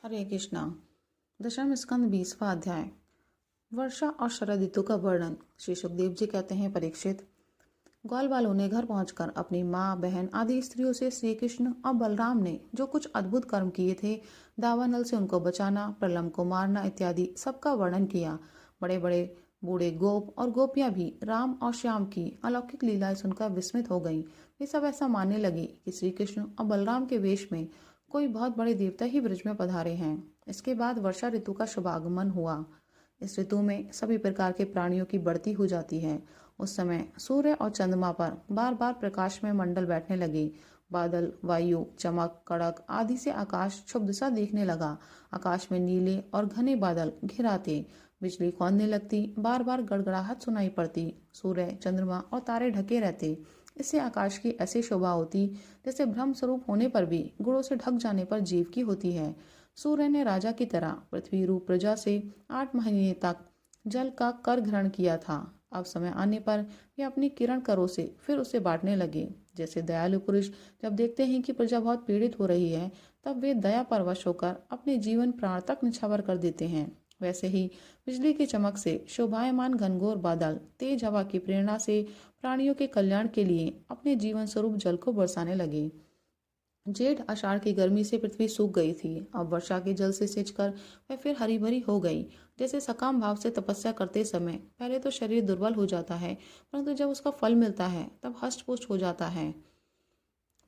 हरे कृष्णा। दशम स्कंद 20वां अध्याय। वर्षा और शरद ऋतु का वर्णन। श्री सुखदेव जी कहते हैं, परीक्षित, ग्वाल बालों ने घर पहुंचकर अपनी माँ, बहन आदि स्त्रियों से श्री कृष्ण और बलराम ने जो कुछ अद्भुत कर्म किए थे, दावानल से उनको बचाना, प्रलम को मारना इत्यादि सबका वर्णन किया। बड़े बड़े बूढ़े गोप और गोपियां भी राम और श्याम की अलौकिक लीलाएं सुनकर विस्मित हो गईं। वे सब ऐसा मानने लगे कि श्री कृष्ण और बलराम के वेश में कोई बहुत बड़े देवता ही ब्रज में पधारे हैं। इसके बाद वर्षा ऋतु का शुभागमन हुआ। इस ऋतु में सभी प्रकार के प्राणियों की बढ़ती हो जाती है। उस समय सूर्य और चंद्रमा पर बार बार प्रकाश में मंडल बैठने लगे। बादल, वायु, चमक, कड़क आदि से आकाश क्षुब्ध सा दिखने लगा। आकाश में नीले और घने बादल घिराते, बिजली कौंधने लगती, बार बार गड़गड़ाहट सुनाई पड़ती। सूर्य, चंद्रमा और तारे ढके रहते। इससे आकाश की ऐसी शोभा होती जैसे ब्रह्म स्वरूप होने पर भी गुणों से ढक जाने पर जीव की होती है। सूर्य ने राजा की तरह पृथ्वी रूप प्रजा से 8 महीने तक जल का कर ग्रहण किया था। अब समय आने पर वे अपनी किरण करों से फिर उसे बांटने लगे। जैसे दयालु पुरुष जब देखते हैं कि प्रजा बहुत पीड़ित हो रही है, तब वे दया परवश होकर अपने जीवन प्राण तक निछावर कर देते हैं, वैसे ही बिजली की चमक से शोभायमान घनघोर बादल तेज हवा की प्रेरणा से प्राणियों के कल्याण के लिए अपने जीवन स्वरूप जल को बरसाने लगे। जेठ आषाढ़ की गर्मी से पृथ्वी सूख गई थी। अब वर्षा के जल से सिंचकर वह फिर हरी भरी हो गई। जैसे सकाम भाव से तपस्या करते समय पहले तो शरीर दुर्बल हो जाता है, परंतु जब उसका फल मिलता है तब हष्ट पुष्ट हो जाता है।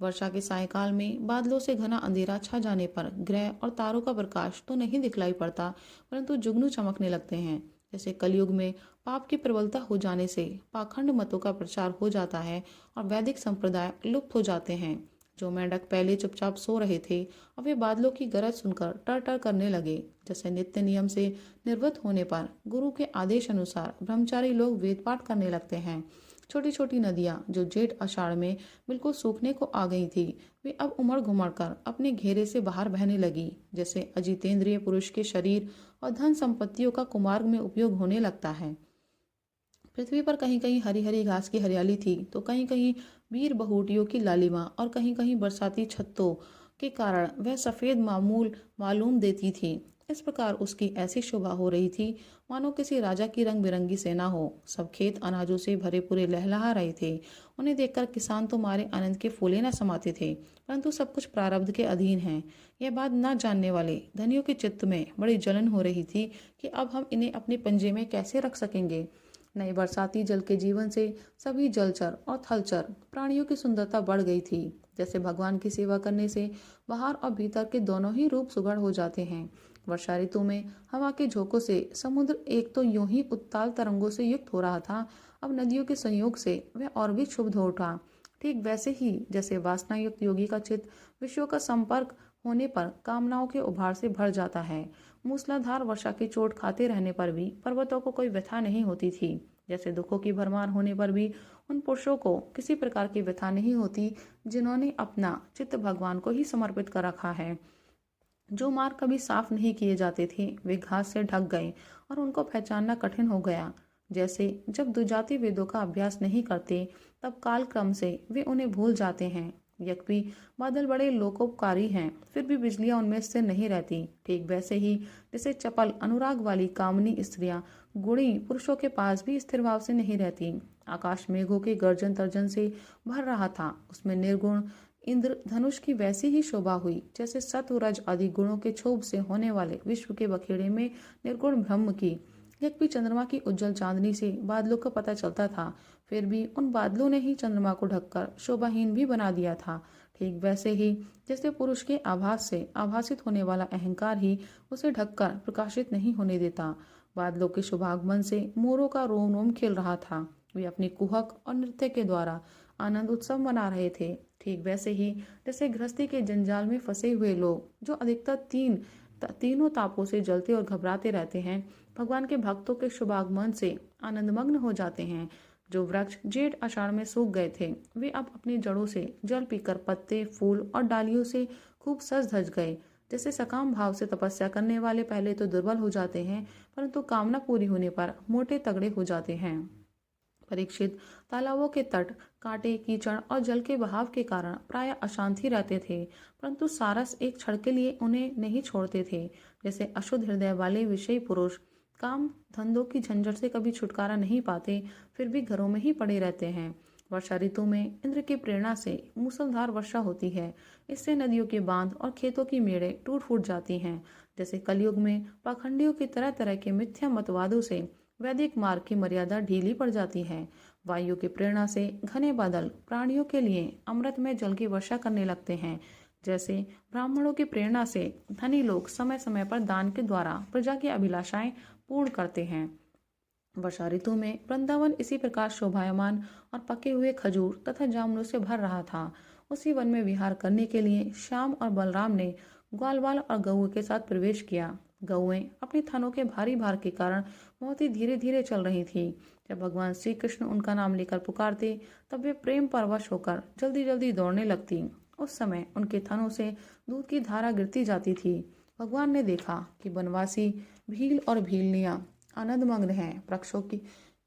वर्षा के सायकाल में बादलों से घना अंधेरा छा जाने पर ग्रह और तारों का प्रकाश तो नहीं दिखलाई पड़ता, परंतु जुगनू चमकने लगते हैं। जैसे कलयुग में पाप की प्रबलता हो जाने से पाखंड मतों का प्रचार हो जाता है और वैदिक संप्रदाय लुप्त हो जाते हैं। जो मेंढक पहले चुपचाप सो रहे थे, अब वे बादलों की गरज सुनकर टर टर करने लगे। जैसे नित्य नियम से निर्वृत्त होने पर गुरु के आदेश अनुसार ब्रह्मचारी लोग वेद पाठ करने लगते हैं। छोटी छोटी नदियां जो जेठ आषाढ़ में बिल्कुल सूखने को आ गई थी, वे अब उमड़ घुमड़ कर अपने घेरे से बाहर बहने लगी। जैसे अजितेंद्रिय पुरुष के शरीर और धन संपत्तियों का कुमार्ग में उपयोग होने लगता है। पृथ्वी पर कहीं कहीं हरी हरी घास की हरियाली थी, तो कहीं कहीं वीर बहुटियों की लालिमा और कहीं कहीं बरसाती छत्तों के कारण वह सफेद मामूल मालूम देती थी। इस प्रकार उसकी ऐसी शोभा हो रही थी मानो किसी राजा की रंग बिरंगी सेना हो। सब खेत अनाजों से भरे पूरे लहलहा रहे थे। उन्हें देखकर किसान तो मारे आनंद के फूले न समाते थे, परंतु सब कुछ प्रारब्ध के अधीन है। यह बात न जानने वाले धनियों के चित्त में बड़ी जलन हो रही थी कि अब हम इन्हें अपने पंजे में कैसे रख सकेंगे। नए बरसाती जल के जीवन से सभी जलचर और थलचर प्राणियों की सुंदरता बढ़ गई थी। जैसे भगवान की सेवा करने से बाहर और भीतर के दोनों ही रूप सुघड़ हो जाते हैं। वर्षा ऋतु में हवा के झोंकों से समुद्र एक तो यूं ही उत्ताल तरंगों से युक्त हो रहा था, अब नदियों के संयोग से वह और भी क्षुब्ध हो उठा। ठीक वैसे ही जैसे वासना युक्त योगी का चित्त विषयों का संपर्क होने पर कामनाओं के उभार से भर जाता है। मूसलाधार वर्षा की चोट खाते रहने पर भी पर्वतों को कोई व्यथा नहीं होती थी। जैसे दुखों की भरमार होने पर भी उन पुरुषों को किसी प्रकार की व्यथा नहीं होती जिन्होंने अपना चित्त भगवान को ही समर्पित कर रखा है। जो मार्ग कभी साफ नहीं किए जाते थे वे घास से ढक गए और उनको पहचानना कठिन हो गया। जैसे जब दुजाति वेदों का अभ्यास नहीं करते, तब काल क्रम से वे उन्हें भूल जाते हैं। यद्यपि बादल बड़े लोकोपकारी हैं, फिर भी बिजलियां उनमें स्थिर नहीं रहती। ठीक वैसे ही जैसे चपल अनुराग वाली कामनी स्त्रियां गुणी पुरुषों के पास भी स्थिर भाव से नहीं रहती। आकाश मेघों के गर्जन तर्जन से भर रहा था, उसमें निर्गुण इंद्र धनुष की वैसी ही शोभा हुई जैसे सत्वरज आदि गुणों के क्षोभ से होने वाले विश्व के बखेड़े में निर्गुण ब्रह्म की। यद्यपि चंद्रमा की उज्जवल चांदनी से बादलों का पता चलता था, फिर भी उन बादलों ने ही चंद्रमा को ढककर शोभाहीन भी बना दिया था। ठीक वैसे ही जैसे पुरुष के आभास से आभासित होने वाला अहंकार ही उसे ढककर प्रकाशित नहीं होने देता। बादलों के शुभागमन से मोरों का रोम रोम खिल रहा था। वे अपनी कुहक और नृत्य के द्वारा आनंद उत्सव मना रहे थे। ठीक वैसे ही जैसे गृहस्थी के जंजाल में फंसे हुए लोग जो अधिकतर तीनों तापों से जलते और घबराते रहते हैं, भगवान के भक्तों के शुभागमन से आनंदमग्न हो जाते हैं। जो वृक्ष जेठ आषाढ़ में सूख गए थे, वे अब अपनी जड़ों से जल पीकर पत्ते, फूल और डालियों से खूब सज धज गए। जैसे सकाम भाव से तपस्या करने वाले पहले तो दुर्बल हो जाते हैं, परंतु कामना पूरी होने पर मोटे तगड़े हो जाते हैं। परीक्षित तालाबों के तट, कांटे, कीचड़ और जल के बहाव के कारण प्राय अशांत ही रहते थे, परंतु सारस एक क्षण के लिए उन्हें नहीं छोड़ते थे। जैसे अशुद्ध हृदय वाले विषयी पुरुष काम धंधों की झंझट से कभी छुटकारा नहीं पाते, फिर भी घरों में ही पड़े रहते हैं। वर्षा ऋतु में इंद्र की प्रेरणा से मूसलधार वर्षा होती है। इससे नदियों के बांध और खेतों की मेड़ें टूट फूट जाती हैं। जैसे कलयुग में पाखंडियों की तरह तरह के मिथ्या मतवादों से वैदिक मार्ग की मर्यादा ढीली पड़ जाती है। वायु की प्रेरणा से घने बादल प्राणियों के लिए अमृत में जल की वर्षा करने लगते हैं। जैसे ब्राह्मणों की प्रेरणा से धनी लोग समय समय पर दान के द्वारा प्रजा की अभिलाषाएं पूर्ण करते हैं। वर्षा ऋतु में वृंदावन इसी प्रकार शोभायमान और पके हुए खजूर तथा जामुनों से भर रहा था। उसी वन में विहार करने के लिए श्याम और बलराम ने ग्वालवाल और गऊ के साथ प्रवेश किया। गऊएं अपने थनों के भारी भार के कारण बहुत ही धीरे धीरे चल रही थी। जब भगवान श्री कृष्ण उनका नाम लेकर पुकारते, तब वे प्रेम परवश होकर जल्दी जल्दी दौड़ने लगती। उस समय उनके थनों से दूध की धारा गिरती जाती थी। भगवान ने देखा कि वनवासी भील और भीलनियां आनंदमग्न हैं।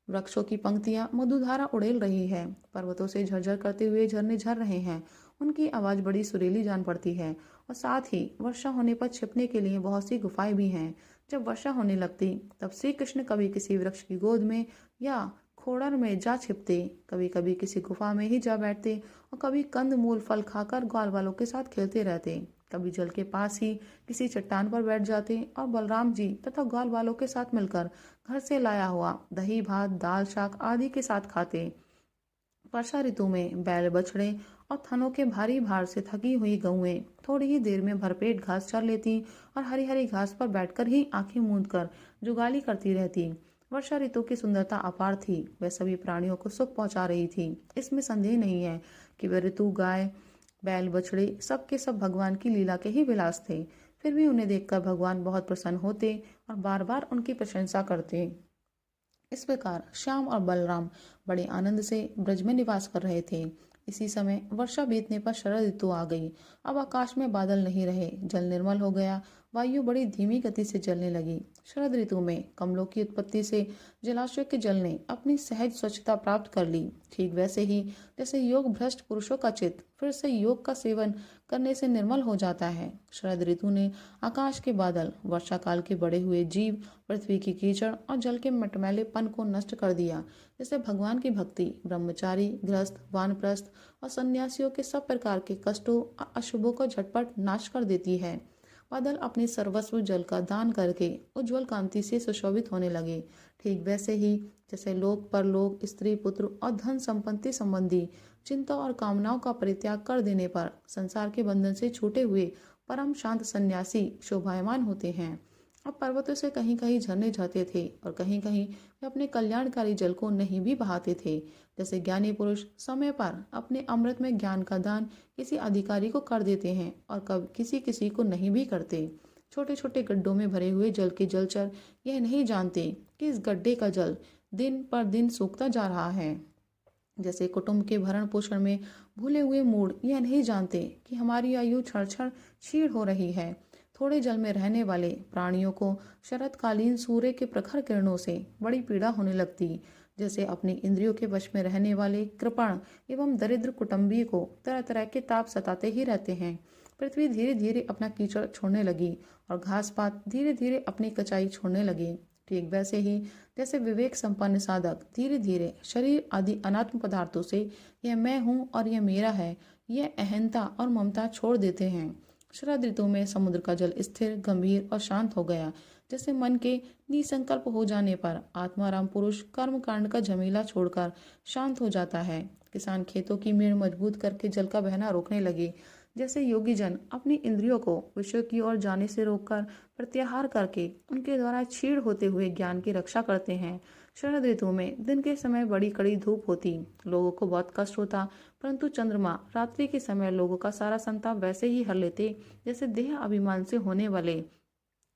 वृक्षों की पंक्तियां मधुधारा उड़ेल रही है। पर्वतों से झरझर करते हुए झरने झर रहे हैं। उनकी आवाज बड़ी सुरीली जान पड़ती है। और साथ ही वर्षा होने पर छिपने के लिए बहुत सी गुफाएं भी हैं। जब वर्षा होने लगती, तब श्री कृष्ण कभी किसी वृक्ष की गोद में या खोड़र में जा छिपते, कभी कभी किसी गुफा में ही जा बैठते और कभी कंद मूल फल खाकर ग्वाल वालों के साथ खेलते रहते। कभी जल के पास ही किसी चट्टान पर बैठ जाते और बलराम जी तथा ग्वाल वालों के साथ मिलकर घर से लाया हुआ दही भात, दाल, शाक आदि के साथ खाते। वर्षा ऋतु में बैल बछड़े और थनों के भारी भार से थकी हुई गऊएं थोड़ी ही देर में भरपेट घास चर लेती और हरी हरी घास पर बैठकर ही आंखें मूंद कर जुगाली करती रहती। वर्षा ऋतु की सुंदरता अपार थी। वह सभी प्राणियों को सुख पहुंचा रही थी। इसमें संदेह नहीं है कि वह ऋतु गाय, बैल, बछड़े सब के सब भगवान की लीला के ही विलास थे। फिर भी उन्हें देखकर भगवान बहुत प्रसन्न होते और बार बार उनकी प्रशंसा करते। इस प्रकार श्याम और बलराम बड़े आनंद से ब्रज में निवास कर रहे थे। इसी समय वर्षा बीतने पर शरद ऋतु आ गई। अब आकाश में बादल नहीं रहे, जल निर्मल हो गया। वायु बड़ी धीमी गति से चलने लगी। शरद ऋतु में कमलों की उत्पत्ति से जलाशय के जल ने अपनी सहज स्वच्छता प्राप्त कर ली। ठीक वैसे ही जैसे योग भ्रष्ट पुरुषों का चित्त फिर से योग का सेवन करने से निर्मल हो जाता है, शरद ऋतु ने आकाश के बादल, वर्षा काल के बड़े हुए जीव, पृथ्वी की कीचड़ और जल के मटमैलेपन को नष्ट कर दिया। जैसे भगवान की भक्ति ब्रह्मचारी, गृहस्थ, वानप्रस्थ और सन्यासियों के सब प्रकार के कष्टों और अशुभों को झटपट नाश कर देती है। बादल अपने सर्वस्व जल का दान करके उज्जवल कांति से सुशोभित होने लगे। ठीक वैसे ही जैसे लोक परलोक, स्त्री पुत्र और धन संपत्ति संबंधी चिंता और कामनाओं का परित्याग कर देने पर संसार के बंधन से छूटे हुए परम शांत सन्यासी शोभायमान होते हैं। अब पर्वतों से कहीं कहीं झरने झरते थे और कहीं कहीं वे अपने कल्याणकारी जल को नहीं भी बहाते थे। जैसे ज्ञानी पुरुष समय पर अपने अमृत में ज्ञान का दान किसी अधिकारी को कर देते हैं और कब किसी किसी को नहीं भी करते। छोटे छोटे गड्ढों में भरे हुए जल के जलचर यह नहीं जानते कि इस गड्ढे का जल दिन पर दिन सूखता जा रहा है। जैसे कुटुंब के भरण पोषण में भूले हुए मूढ़ यह नहीं जानते कि हमारी आयु क्षण क्षण क्षीण हो रही है। थोड़े जल में रहने वाले प्राणियों को शरतकालीन सूर्य के प्रखर किरणों से बड़ी पीड़ा होने लगती। जैसे अपनी इंद्रियों के वश में रहने वाले कृपण एवं दरिद्र कुटुंबी को तरह तरह के ताप सताते ही रहते हैं। पृथ्वी धीरे धीरे अपना कीचड़ छोड़ने लगी और घास पात धीरे धीरे अपनी कचाई छोड़ने लगी। ठीक वैसे ही जैसे विवेक संपन्न साधक धीरे धीरे शरीर आदि अनात्म पदार्थों से यह मैं हूँ और यह मेरा है, यह अहंता और ममता छोड़ देते हैं। शरद ऋतु में समुद्र का जल स्थिर, गंभीर और शांत हो गया। जैसे मन के निसंकल्प हो जाने पर आत्माराम पुरुष कर्म कांड का झमेला छोड़कर शांत हो जाता है। किसान खेतों की मेड़ मजबूत करके जल का बहना रोकने लगे। जैसे योगी जन अपनी इंद्रियों को विषय की ओर जाने से रोककर प्रत्याहार करके उनके द्वारा क्षीण होते हुए ज्ञान की रक्षा करते हैं। शरद ऋतु में दिन के समय बड़ी कड़ी धूप होती, लोगों को बहुत कष्ट होता, परंतु चंद्रमा रात्रि के समय लोगों का सारा संताप वैसे ही हर लेते जैसे देह अभिमान से होने वाले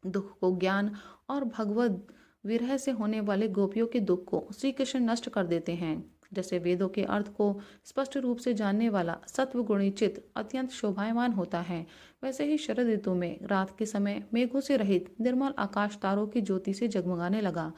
दुख को ज्ञान और भगवद विरह से होने वाले गोपियों के दुख को श्री कृष्ण नष्ट कर देते हैं। जैसे वेदों के अर्थ को स्पष्ट रूप से जानने वाला सत्व गुणी चित्त अत्यंत शोभायमान होता है, वैसे ही शरद ऋतु में रात के समय मेघों से रहित निर्मल आकाश तारों की ज्योति से जगमगाने लगा।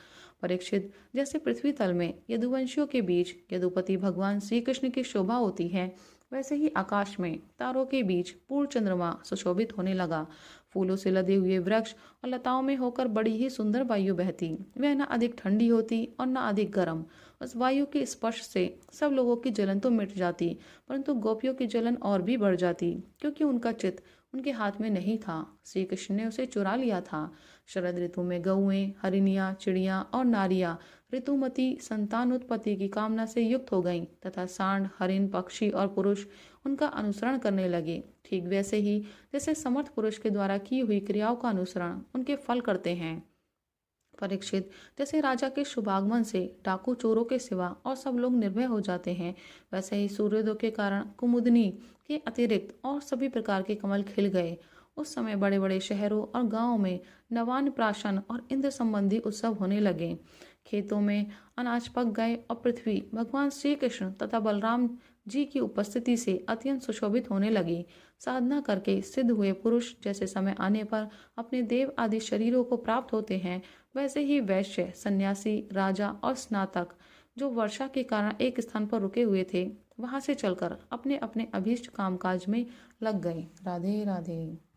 परीक्षित, जैसे पृथ्वी तल में यदुवंशियों के बीच यदुपति भगवान श्री कृष्ण की शोभा होती है, वैसे ही आकाश में तारों के बीच पूर्ण चंद्रमा सुशोभित होने लगा। फूलों से लदे हुए वृक्ष और लताओं में होकर बड़ी ही सुंदर वायु बहती। वह न अधिक ठंडी होती और न अधिक गर्म। उस वायु के स्पर्श से सब लोगों की जलन तो मिट जाती, परंतु गोपियों की जलन और भी बढ़ जाती, क्योंकि उनका चित्त उनके हाथ में नहीं था। श्री कृष्ण ने उसे चुरा लिया था। शरद ऋतु में गौएं, हरिणियां, चिड़ियां और नारियां ऋतुमती संतान उत्पत्ति की कामना से युक्त हो गईं तथा सांड, हरिण, पक्षी और पुरुष उनका अनुसरण करने लगे। ठीक वैसे ही जैसे समर्थ पुरुष के द्वारा की हुई क्रियाओं का अनुसरण उनके फल करते हैं। परीक्षित, जैसे राजा के शुभागमन से डाकू चोरों के सिवा और सब लोग निर्भय हो जाते हैं, वैसे ही सूर्योदय के कारण कुमुदनी के अतिरिक्त और सभी प्रकार के कमल खिल गए। उस समय बड़े बड़े शहरों और गांवों में नवान्न प्राशन और इंद्र संबंधी उत्सव होने लगे। खेतों में अनाज पक गए और पृथ्वी भगवान श्री कृष्ण तथा बलराम जी की उपस्थिति से अत्यंत सुशोभित होने लगी। साधना करके सिद्ध हुए पुरुष जैसे समय आने पर अपने देव आदि शरीरों को प्राप्त होते हैं, वैसे ही वैश्य, सन्यासी, राजा और स्नातक जो वर्षा के कारण एक स्थान पर रुके हुए थे, वहां से चलकर अपने अपने अभीष्ट कामकाज में लग गए। राधे राधे।